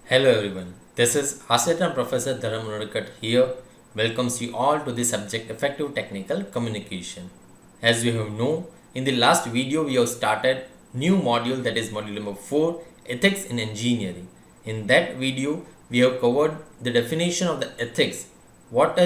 Hello everyone, this is Assistant Professor Dharam Nurkat here. Welcomes you all to the subject Effective Technical Communication. As you have known, in the last video we have started new module, that is module number 4, Ethics in Engineering. In that video we have covered the definition of the ethics. What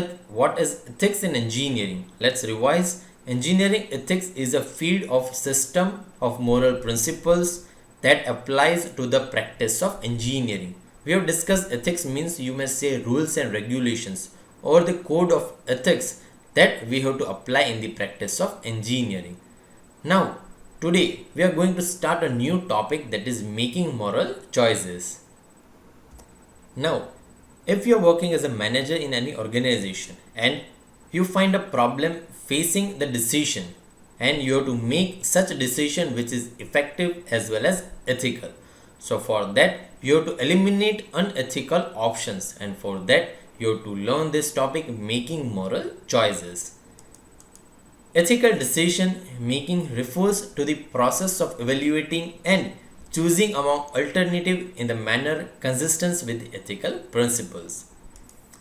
is ethics in engineering? Let's revise. Engineering ethics is a field of system of moral principles that applies to the practice of engineering. We have discussed ethics means you may say rules and regulations or the code of ethics that we have to apply in the practice of engineering. Now, today we are going to start a new topic, that is making moral choices. Now, if you are working as a manager in any organization and you find a problem facing the decision and you have to make such a decision which is effective as well as ethical. So for that you have to eliminate unethical options, and for that you have to learn this topic, making moral choices. Ethical decision making refers to the process of evaluating and choosing among alternatives in the manner consistent with ethical principles.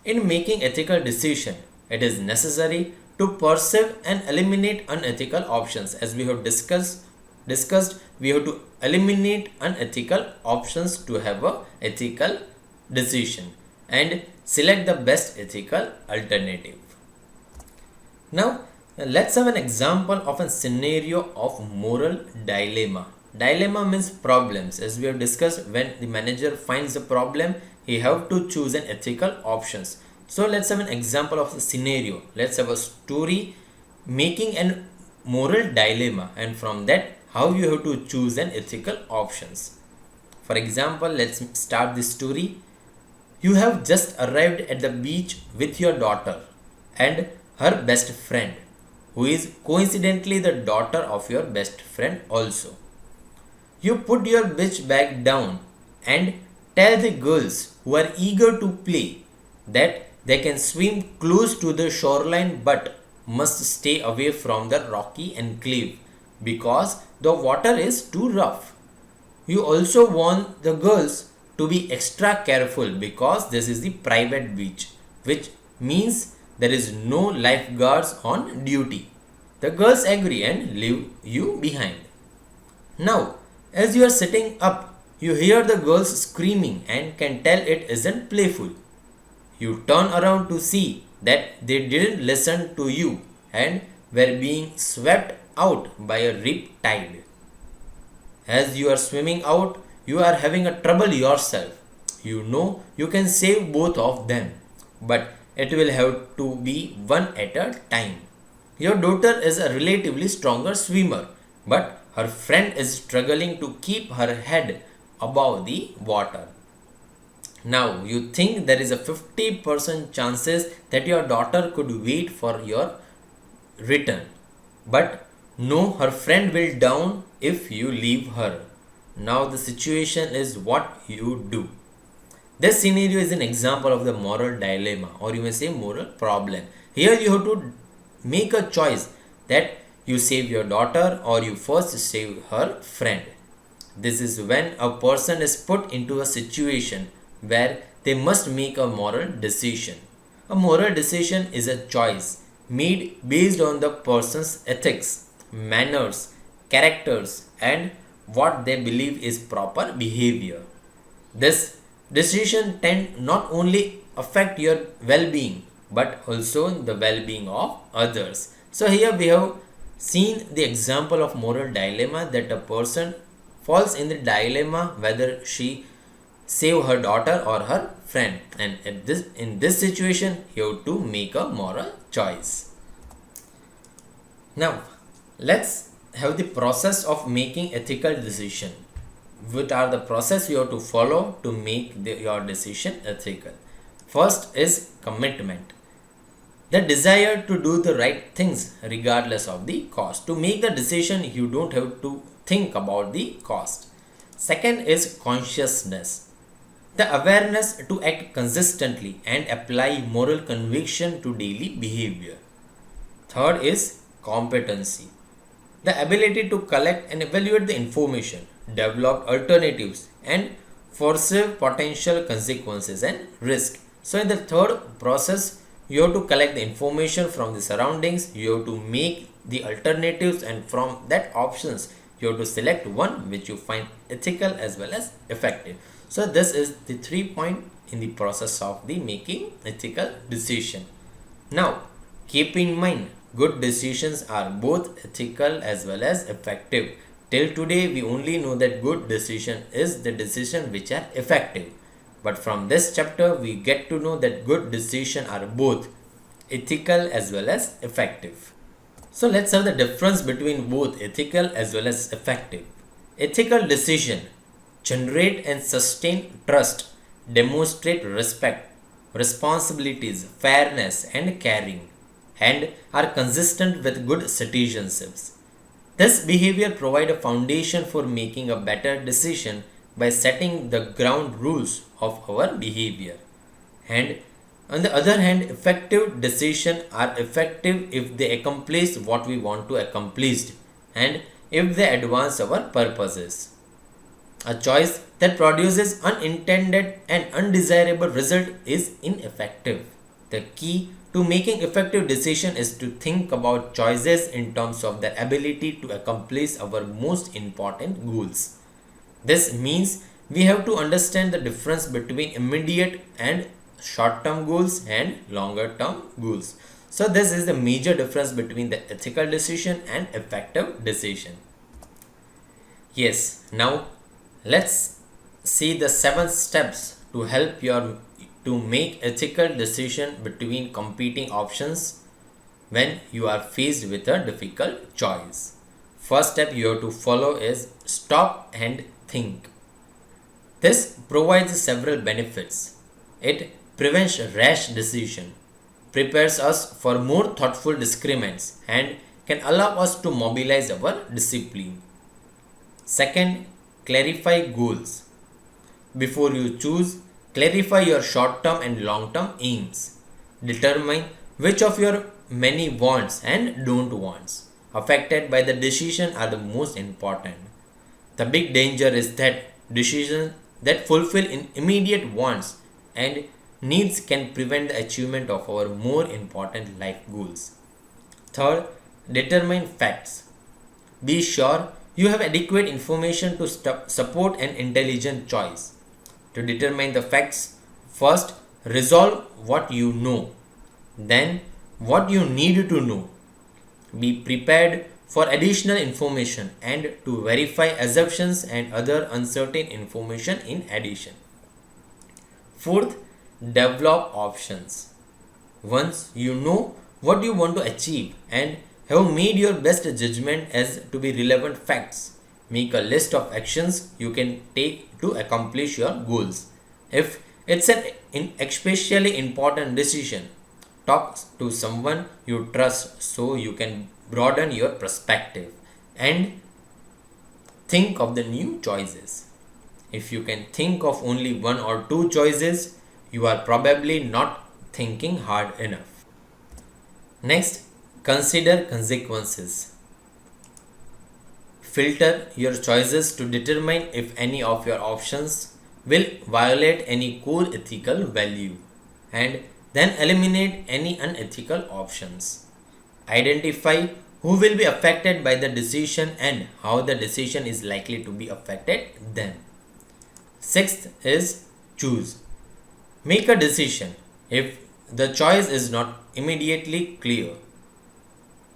In making ethical decision, it is necessary to perceive and eliminate unethical options. As we have discussed, we have to eliminate unethical options to have a ethical decision and select the best ethical alternative. Now, let's have an example of a scenario of moral dilemma. Dilemma means problems. As we have discussed, when the manager finds a problem, he have to choose an ethical options. So let's have an example of the scenario. Let's have a story making an moral dilemma, and from that how you have to choose an ethical options. For example, let's start the story. You have just arrived at the beach with your daughter and her best friend, who is coincidentally the daughter of your best friend also. You put your beach bag down and tell the girls who are eager to play that they can swim close to the shoreline but must stay away from the rocky enclave because the water is too rough. You also want the girls to be extra careful because this is the private beach, which means there is no lifeguards on duty. The girls agree and leave you behind. Now, as you are sitting up, you hear the girls screaming and can tell it isn't playful. You turn around to see that they didn't listen to you and were being swept out by a rip tide. As you are swimming out, you are having a trouble yourself. You know you can save both of them, but it will have to be one at a time. Your daughter is a relatively stronger swimmer, but her friend is struggling to keep her head above the water. Now you think there is a 50% chances that your daughter could wait for your return, but no, her friend will drown if you leave her. Now the situation is what you do. This scenario is an example of the moral dilemma, or you may say moral problem. Here you have to make a choice that you save your daughter or you first save her friend. This is when a person is put into a situation where they must make a moral decision. A moral decision is a choice made based on the person's ethics, manners, characters, and what they believe is proper behavior. This decision tend not only affect your well-being but also the well-being of others. So here we have seen the example of moral dilemma, that a person falls in the dilemma whether she save her daughter or her friend, and in this situation you have to make a moral choice. Now let's have the process of making ethical decision. What are the process you have to follow to make your decision ethical? First is commitment, the desire to do the right things regardless of the cost. To make the decision you don't have to think about the cost. Second is consciousness, the awareness to act consistently and apply moral conviction to daily behavior. Third is competency, the ability to collect and evaluate the information, develop alternatives, and foresee potential consequences and risk. So in the third process, you have to collect the information from the surroundings, you have to make the alternatives, and from that options you have to select one which you find ethical as well as effective. So this is the 3 point in the process of the making ethical decision. Now keep in mind, good decisions are both ethical as well as effective. Till today we only know that good decision is the decision which are effective, but from this chapter we get to know that good decisions are both ethical as well as effective. So let's have the difference between both ethical as well as effective. Ethical decision generate and sustain trust, demonstrate respect, responsibilities, fairness, and caring, and are consistent with good citizenships. This behavior provides a foundation for making a better decision by setting the ground rules of our behavior. And on the other hand, effective decisions are effective if they accomplish what we want to accomplish and if they advance our purposes. A choice that produces unintended and undesirable result is ineffective. The key to making effective decision is to think about choices in terms of their ability to accomplish our most important goals. This means we have to understand the difference between immediate and short term goals and longer term goals. So this is the major difference between the ethical decision and effective decision. Yes, now let's see the 7 steps to help your to make ethical decision between competing options when you are faced with a difficult choice. First step you have to follow is stop and think. This provides several benefits. It prevents rash decision, prepares us for more thoughtful discernments, and can allow us to mobilize our discipline. Second, clarify goals. Before you choose, clarify your short term and long term aims. Determine which of your many wants and don't wants affected by the decision are the most important. The big danger is that decisions that fulfill immediate wants and needs can prevent the achievement of our more important life goals. Third, determine facts. Be sure you have adequate information to support an intelligent choice. To determine the facts, first resolve what you know, then what you need to know. Be prepared for additional information and to verify assumptions and other uncertain information in addition. Fourth, develop options. Once you know what you want to achieve and have made your best judgment as to be relevant facts, make a list of actions you can take to accomplish your goals. If it's an especially important decision, talk to someone you trust so you can broaden your perspective and think of the new choices. If you can think of only one or two choices, you are probably not thinking hard enough. Next, consider consequences. Filter your choices to determine if any of your options will violate any core ethical value, and then eliminate any unethical options. Identify who will be affected by the decision and how the decision is likely to be affected them. Sixth is choose. Make a decision if the choice is not immediately clear.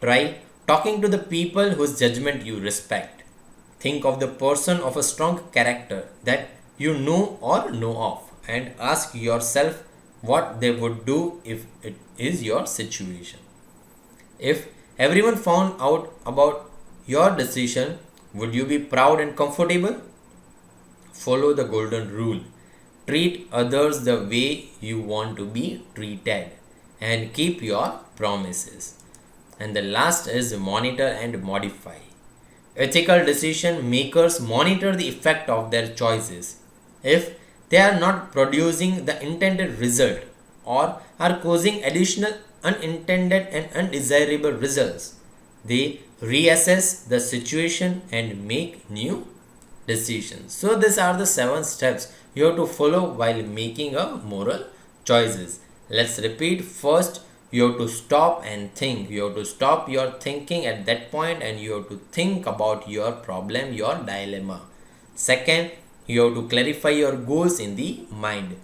Try talking to the people whose judgment you respect. Think of the person of a strong character that you know or know of and ask yourself what they would do if it is your situation. If everyone found out about your decision, would you be proud and comfortable? Follow the golden rule. Treat others the way you want to be treated and keep your promises. And the last is monitor and modify. Ethical decision makers monitor the effect of their choices. If they are not producing the intended result or are causing additional unintended and undesirable results, they reassess the situation and make new decisions. So these are the 7 steps you have to follow while making a moral choices. Let's repeat. First, you have to stop and think. You have to stop your thinking at that point and you have to think about your problem, your dilemma. Second, you have to clarify your goals in the mind.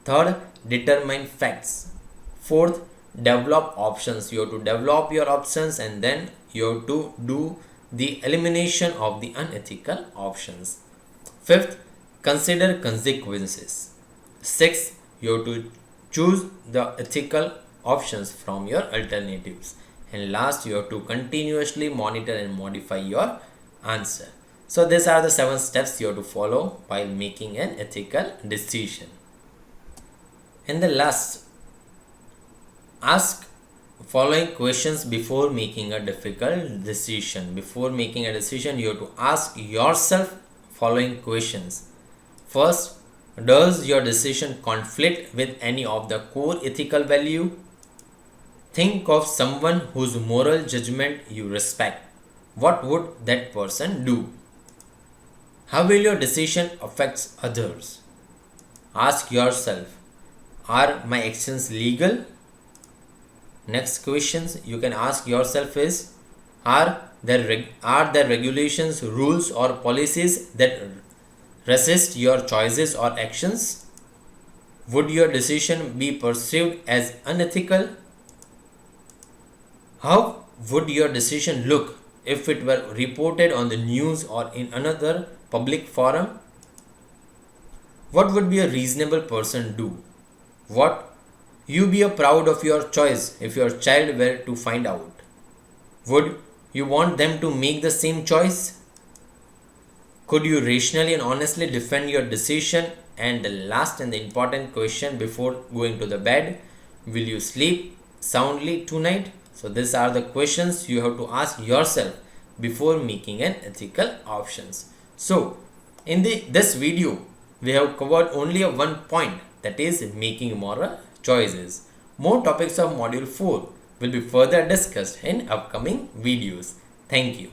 Third, determine facts. Fourth, develop options. You have to develop your options and then you have to do the elimination of the unethical options. Fifth, consider consequences. Sixth, you have to choose the ethical options from your alternatives. And last, you have to continuously monitor and modify your answer. So these are the 7 steps you have to follow while making an ethical decision. And the last, ask following questions before making a difficult decision. Before making a decision, you have to ask yourself following questions. First, does your decision conflict with any of the core ethical value? Think of someone whose moral judgment you respect. What would that person do? How will your decision affect others? Ask yourself, are my actions legal? Next questions you can ask yourself is, are there regulations, rules or policies that resist your choices or actions? Would your decision be perceived as unethical? How would your decision look if it were reported on the news or in another public forum? What would be a reasonable person do? What you be proud of your choice if your child were to find out? Would you want them to make the same choice? Could you rationally and honestly defend your decision? And the last and the important question before going to the bed, will you sleep soundly tonight? So these are the questions you have to ask yourself before making an ethical options. So in this video, we have covered only one point, that is making moral choices. More topics of module 4 will be further discussed in upcoming videos. Thank you.